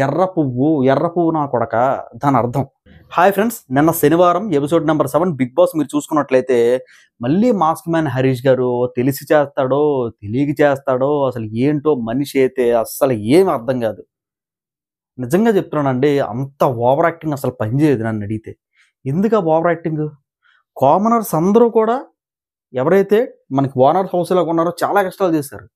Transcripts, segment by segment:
ఎర్ర పువ్వు నా కొడక దాని అర్థం. హాయ్ ఫ్రెండ్స్, నిన్న శనివారం ఎపిసోడ్ నెంబర్ 7 బిగ్ బాస్ మీరు చూసుకున్నట్లయితే మళ్ళీ మాస్క్ మ్యాన్ హరీష్ గారు తెలిసి చేస్తాడో తెలియక చేస్తాడో అసలు ఏంటో మనిషి అయితే అస్సలు ఏం అర్థం కాదు. నిజంగా చెప్తున్నానండి, అంత ఓవర్ యాక్టింగ్ అసలు పనిచేయదు నన్ను అడిగితే. ఎందుకు ఆ ఓవర్ యాక్టింగ్? కామనర్స్ అందరూ కూడా ఎవరైతే మనకి ఓనర్ హౌస్లో ఉన్నారో చాలా కష్టాలు చేశారు.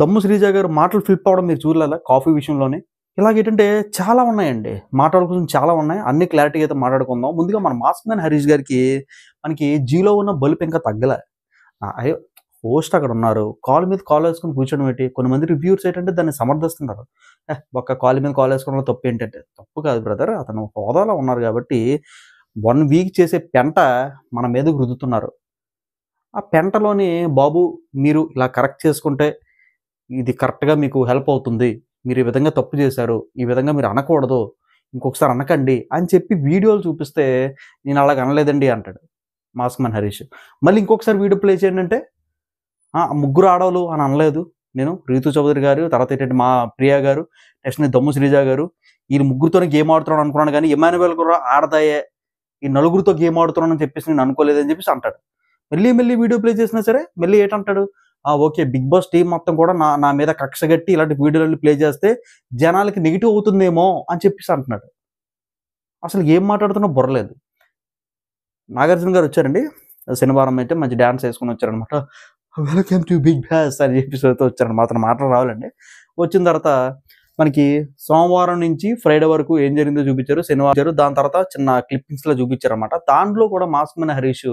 దమ్ము శ్రీజ గారు మాటలు ఫ్లిప్ అవ్వడం మీరు చూడలేదా కాఫీ విషయంలోనే? ఇలాగేంటంటే చాలా ఉన్నాయండి, మాట్లాడుకుని చాలా ఉన్నాయి. అన్ని క్లారిటీగా అయితే మాట్లాడుకుందాం. ముందుగా మన మాస్క్ మ్యాన్ హరీష్ గారికి మనకి జీలో ఉన్న బలుపు ఇంకా తగ్గలే. అయ్యో, హోస్ట్ అక్కడ ఉన్నారు, కాల్ మీద కాల్ వేసుకుని కూర్చోడం ఏంటి? కొంతమంది రివ్యూర్స్ ఏంటంటే దాన్ని సమర్థిస్తున్నారు. ఒక్క కాల్ మీద కాల్ వేసుకోవడంలో తప్పు ఏంటంటే, తప్పు కాదు బ్రదర్, అతను హోదాలో ఉన్నారు కాబట్టి 1 వీక్ చేసే పెంట మన మీదకు రుద్దుతున్నారు. ఆ పెంటలోని బాబు మీరు ఇలా కరెక్ట్ చేసుకుంటే ఇది కరెక్ట్గా మీకు హెల్ప్ అవుతుంది, మీరు ఈ విధంగా తప్పు చేశారు, ఈ విధంగా మీరు అనకూడదు, ఇంకొకసారి అనకండి అని చెప్పి వీడియోలు చూపిస్తే నేను అలాగ అనలేదండి అంటాడు మాస్క్ మ్యాన్ హరీష్. మళ్ళీ ఇంకొకసారి వీడియో ప్లే చేయండి అంటే ముగ్గురు ఆడవాళ్ళు అని అనలేదు నేను, రీతు చౌదరి గారు, తర్వాత ఏంటంటే మా ప్రియా గారు, నెక్స్ట్ దమ్ము శ్రీజ గారు, ఈ ముగ్గురితోనే గేమ్ ఆడుతున్నాను అనుకున్నాను కానీ ఎమాన్యువల్ కూడా ఆడదాయే, ఈ నలుగురితో గేమ్ ఆడుతున్నాను అని చెప్పేసి నేను అనుకోలేదని చెప్పేసి అంటాడు. మళ్ళీ వీడియో ప్లే చేసినా సరే మళ్ళీ ఏంటంటాడు, ఓకే బిగ్ బాస్ టీం మొత్తం కూడా నా మీద కక్ష గట్టి ఇలాంటి వీడియోలు ప్లే చేస్తే జనాలకి నెగిటివ్ అవుతుందేమో అని చెప్పేసి అంటున్నాడు. అసలు ఏం మాట్లాడుతున్నా బుర్రలేదు. నాగార్జున గారు వచ్చారండి శనివారం అయితే, మంచి డ్యాన్స్ వేసుకుని వచ్చారనమాట. వెల్కమ్ టు బిగ్ బాస్ అని చెప్పేసి వచ్చారనమాట. మాత్రం మాటలు రావాలండి. వచ్చిన తర్వాత మనకి సోమవారం నుంచి ఫ్రైడే వరకు ఏం జరిగిందో చూపించారు, శనివారం దాని తర్వాత చిన్న క్లిప్పింగ్స్లో చూపించారనమాట. దాంట్లో కూడా మాస్క్ మ్యాన్ హరీష్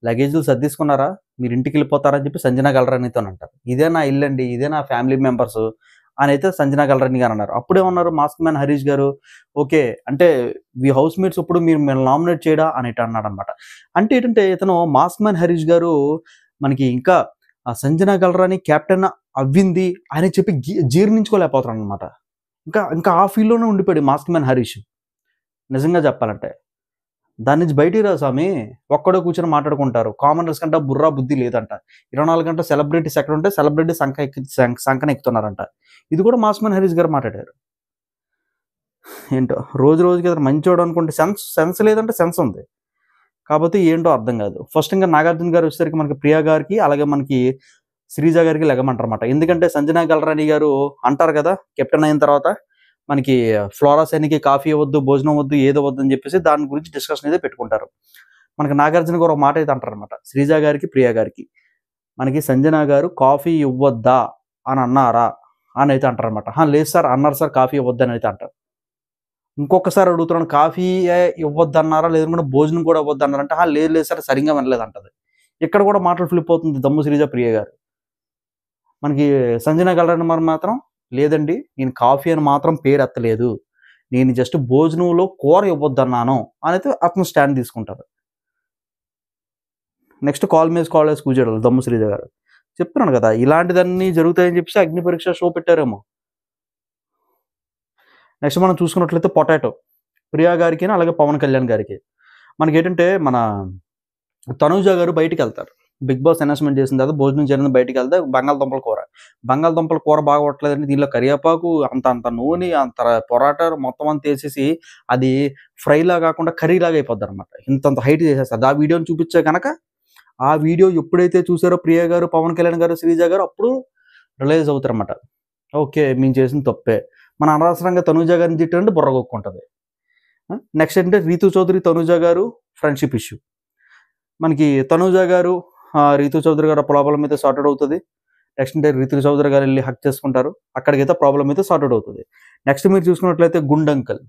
లగేజ్లు సర్దిసుకున్నారా, మీరు ఇంటికి వెళ్ళిపోతారని చెప్పి సంజనా గల్రానితో అంటారు. ఇదే నా ఇల్లు అండి, ఇదే నా ఫ్యామిలీ మెంబర్స్ అని అయితే సంజనా గల్రాని గారు అన్నారు. అప్పుడే ఉన్నారు మాస్క్ మ్యాన్ హరీష్ గారు, ఓకే అంటే మీ హౌస్ మేట్స్ ఇప్పుడు మీరు నామినేట్ చేయడా అని అన్నాడు అనమాట. అంటే ఏంటంటే ఇతను మాస్క్ మ్యాన్ హరీష్ గారు మనకి ఇంకా సంజనా గల్రాని కెప్టెన్ అవ్వింది అని చెప్పి జీర్ణించుకోలేకపోతున్నాడు అనమాట. ఇంకా ఆ ఫీల్డ్లోనే ఉండిపోయాడు మాస్క్ మ్యాన్ హరీష్. నిజంగా చెప్పాలంటే దాని నుంచి బయటికి రా స్వామి, ఒక్కడో కూర్చొని మాట్లాడుకుంటారు. కామనర్స్ కంటే బుర్రా బుద్ధి లేదంట. 24 గంటల సెలబ్రిటీస్ ఎక్కడ ఉంటే సెలబ్రిటీ సంఖ్యను ఎక్కుతున్నారంట. ఇది కూడా మాస్క్ మ్యాన్ హరీష్ గారు మాట్లాడారు. ఏంటో రోజుకి అతను మంచోడు అనుకుంటే సెన్స్ లేదంటే సెన్స్ ఉంది, కాకపోతే ఏంటో అర్థం కాదు. ఫస్ట్ ఇంకా నాగార్జున గారు వచ్చేసరికి మనకి ప్రియా గారికి అలాగే మనకి శ్రీజ గారికి లెగమంటారన్నమాట. ఎందుకంటే సంజనా గల్రాని గారు అంటారు కదా, కెప్టెన్ అయిన తర్వాత మనకి ఫ్లోరా సైనికి కాఫీ వద్దు, భోజనం వద్దు, ఏదో వద్దు అని చెప్పేసి దాని గురించి డిస్కషన్ అయితే పెట్టుకుంటారు. మనకి నాగార్జున గారు ఒక మాట అయితే అంటారనమాట శ్రీజ గారికి ప్రియా గారికి, మనకి సంజనా గారు కాఫీ ఇవ్వద్దా అని అన్నారా అని అయితే అంటారనమాట. లేదు సార్ అన్నారు సార్, కాఫీ ఇవ్వద్దని అయితే అంటారు. ఇంకొకసారి అడుగుతున్నాను, కాఫీ ఇవ్వద్దన్నారా లేదంటే భోజనం కూడా ఇవ్వద్దన్నారంటే లేదు సార్ సరిగ్గా వినలేదు అంటది. ఇక్కడ కూడా మాటలు ఫ్లిప్ అవుతుంది దమ్ము శ్రీజ ప్రియ గారు. మనకి సంజనా గల్రాని మాత్రం లేదండి, నేను కాఫీ అని మాత్రం పేరు ఎత్తలేదు, నేను జస్ట్ భోజనంలో కూర ఇవ్వద్దన్నాను అని అయితే అతను స్టాండ్ తీసుకుంటారు. నెక్స్ట్ కాల్ వేసి కూర్చోడు దమ్ము శ్రీజ గారు. చెప్తున్నాను కదా, ఇలాంటిదన్నీ జరుగుతాయని చెప్పేసి అగ్ని పరీక్ష షో పెట్టారేమో. నెక్స్ట్ మనం చూసుకున్నట్లయితే పొటాటో ప్రియా గారికి అలాగే పవన్ కళ్యాణ్ గారికి మనకి ఏంటంటే మన తనూజ గారు బయటికి వెళ్తారు. బిగ్ బాస్ అనౌన్స్మెంట్ చేసిన తర్వాత భోజనం చేయాలని బయటికి వెళ్తే బంగాళదుంపల కూర బాగోట్లేదండి, దీనిలో కరివేపాకు అంత నూనె అంత పొరాటా మొత్తం అంతా వేసేసి అది ఫ్రైలా కాకుండా కర్రీలాగా అయిపోద్ది అనమాట. ఇంత హైట్ చేసేస్తుంది. ఆ వీడియోని చూపించే కనుక ఆ వీడియో ఎప్పుడైతే చూసారో ప్రియా గారు, పవన్ కళ్యాణ్ గారు, శ్రీజ గారు అప్పుడు రిలైజ్ అవుతారన్నమాట, ఓకే మేము చేసిన తప్పే, మన అనవసరంగా తనూజ గారిని తిట్టండి బుర్ర కొక్కుంటుంది. నెక్స్ట్ ఏంటంటే రీతు చౌదరి తనూజ గారు ఫ్రెండ్షిప్ ఇష్యూ. మనకి తనూజ గారు రీతు చౌదరి గారు ప్రాబ్లం అయితే సార్ట్అవుట్ అవుతుంది. నెక్స్ట్ అంటే రీతు చౌదరి గారు వెళ్ళి హక్ చేసుకుంటారు, అక్కడికైతే ప్రాబ్లం అయితే సార్ట్అవుట్ అవుతుంది. నెక్స్ట్ మీరు చూసుకున్నట్లయితే గుండంకల్,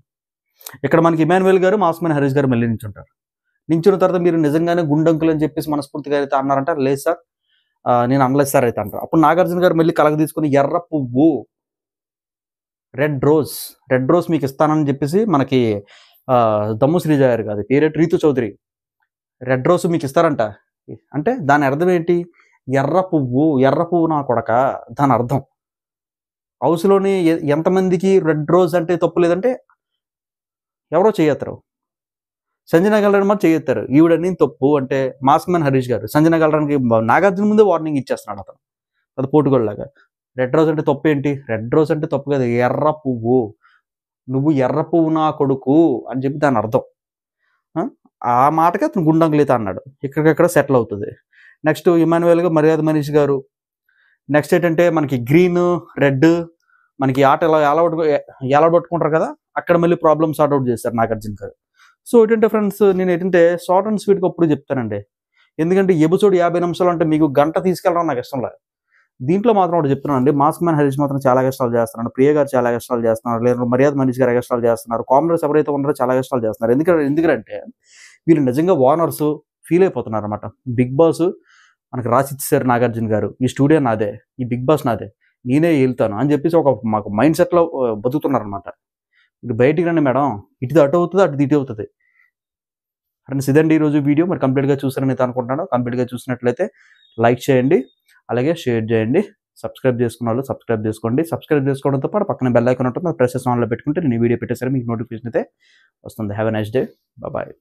ఇక్కడ మనకి ఇమాన్యువల్ గారు మాస్క్ మ్యాన్ హరీష్ గారు మళ్ళీ నించుంటారు. నించున్న తర్వాత మీరు నిజంగానే గుండంకులు అని చెప్పేసి మనస్ఫూర్తిగా అయితే అన్నారంట. లేదు సార్ నేను అనలేదు సార్ అయితే అంటారు. అప్పుడు నాగార్జున గారు మళ్ళీ కలగ తీసుకుని ఎర్ర పువ్వు రెడ్ రోజ్ మీకు ఇస్తానని చెప్పేసి మనకి దమ్ము శ్రీజ గారు కాదు పేరేట్ రీతు చౌదరి రెడ్ రోజ్ మీకు ఇస్తారంట. అంటే దాని అర్థం ఏంటి? ఎర్ర పువ్వు నా కొడక దాని అర్థం. హౌస్లోని ఎంతమందికి రెడ్ రోజ్ అంటే తప్పు లేదంటే ఎవరో చేయెత్తరు. సంజనా గల్రాని మాత్రం చేయెత్తారు. ఈవిడని తప్పు అంటే మాస్క్ మ్యాన్ హరీష్ గారు సంజనా గల్రానికి నాగార్జున ముందే వార్నింగ్ ఇచ్చేస్తున్నాడు అతను, అది పోటుగోళ్ళలాగా. రెడ్ రోజ్ అంటే తప్పు ఏంటి? రెడ్ రోజ్ అంటే తప్పు కాదు, ఎర్ర పువ్వు. నువ్వు ఎర్ర పువ్వు నా కొడుకు అని చెప్పి దాని అర్థం. ఆ మాటకి అతను గుండంగులీత అన్నాడు. ఇక్కడికక్కడ సెటిల్ అవుతుంది. నెక్స్ట్ ఇమాన్యుయల్గా మర్యాద మనీష్ గారు. నెక్స్ట్ ఏంటంటే మనకి గ్రీన్ రెడ్ మనకి ఆట ఎలా ఎలబట్టుకుంటారు కదా, అక్కడ మళ్ళీ ప్రాబ్లమ్ సార్ట్ అవుట్ చేశారు నాగార్జున గారు. సో ఏంటంటే ఫ్రెండ్స్, నేను ఏంటంటే షార్ట్ అండ్ స్వీట్గా అప్పుడు చెప్తానండి. ఎందుకంటే ఎపిసోడ్ 50 నిమిషాలు అంటే మీకు గంట తీసుకెళ్ళడం నాకు ఇష్టం లేదు. దీంట్లో మాత్రం ఒకటి చెప్తున్నానండి, మాస్క్ మ్యాన్ హరీష్ మాత్రం చాలా కష్టాలు చేస్తున్నారు, ప్రియ గారు చాలా కష్టాలు చేస్తున్నారు, లేదా మర్యాద మనీష్ గారు కష్టాలు చేస్తున్నారు, కామనర్స్ ఎవరైతే ఉన్నారో చాలా కష్టాలు చేస్తున్నారు. ఎందుకంటే వీళ్ళు నిజంగా ఓనర్స్ ఫీల్ అయిపోతున్నారు అనమాట. బిగ్ బాస్ మనకు రాసి ఇచ్చేసారు నాగార్జున గారు, ఈ స్టూడియో నాదే, ఈ బిగ్ బాస్ నాదే, నేనే వెళ్తాను అని చెప్పేసి ఒక మాకు మైండ్ సెట్లో బతుకుతున్నారు అనమాట. ఇది బయటికి రండి మేడం, ఇటు అటు అవుతుంది, అటు ఇటు అవుతుంది. ఫ్రెండ్స్ ఇదండి ఈరోజు వీడియో. మరి కంప్లీట్గా చూసారని అయితే అనుకుంటున్నాను. కంప్లీట్గా చూసినట్లయితే లైక్ చేయండి, అలాగే షేర్ చేయండి. సబ్స్క్రైబ్ చేసుకున్న వాళ్ళు సబ్స్క్రైబ్ చేసుకోండి. సబ్స్క్రైబ్ చేసుకోవడంతో పాటు పక్కన బెల్ ఐకాన్ ఉంటుంది, ప్రెస్ ఆన్లో పెట్టుకుంటే నేను ఈ వీడియో పెట్టేసరికి మీకు నోటిఫికేషన్ అయితే వస్తుంది. Have a nice day. Bye.